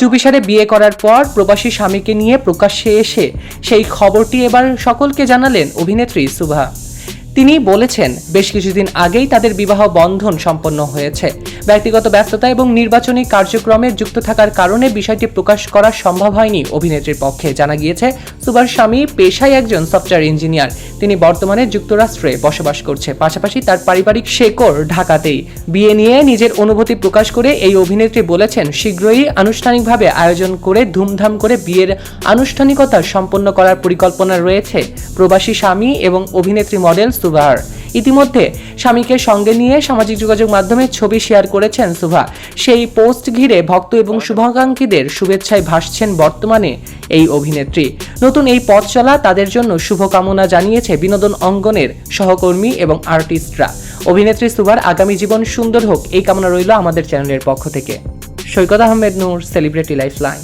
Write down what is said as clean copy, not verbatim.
চুপিসারে বিয়ে করার পর প্রবাসী স্বামীকে নিয়ে প্রকাশ্যে এসে সেই খবরটি এবার সকলকে জানালেন অভিনেত্রী শুভা। তিনি বলেছেন, বেশ কিছুদিন আগেই তাদের বিবাহ বন্ধন সম্পন্ন হয়েছে। ব্যক্তিগত ব্যস্ততা এবং নির্বাচনী কার্যক্রমে যুক্ত থাকার কারণে বিষয়টি প্রকাশ করা সম্ভব হয়নি অভিনেত্রীর পক্ষে। জানা গিয়েছে, শুভার স্বামী পেশায় একজন সফটওয়্যার ইঞ্জিনিয়ার। তিনি বর্তমানে যুক্তরাষ্ট্রে বসবাস করছে, পাশাপাশি তার পারিবারিক শেকড় ঢাকাতেই। বিয়ে নিয়ে নিজের অনুভূতি প্রকাশ করে এই অভিনেত্রী বলেছেন, শীঘ্রই আনুষ্ঠানিকভাবে আয়োজন করে ধুমধাম করে বিয়ের আনুষ্ঠানিকতা সম্পন্ন করার পরিকল্পনা রয়েছে প্রবাসী স্বামী এবং অভিনেত্রী মডেল শুভার। ইতিমধ্যে স্বামীকে সঙ্গে নিয়ে সামাজিক যোগাযোগ মাধ্যমে ছবি শেয়ার করেছেন শুভা। সেই পোস্ট ঘিরে ভক্ত এবং শুভাকাঙ্ক্ষীদের শুভেচ্ছায় ভাসছেন বর্তমানে এই অভিনেত্রী। নতুন এই পথ চলা তাদের জন্য শুভকামনা জানিয়েছে বিনোদন অঙ্গনের সহকর্মী এবং আর্টিস্টরা। অভিনেত্রী শুভার আগামী জীবন সুন্দর হোক, এই কামনা রইল আমাদের চ্যানেলের পক্ষ থেকে। সৈকত আহমেদ নূর, সেলিব্রিটি লাইফলাইন।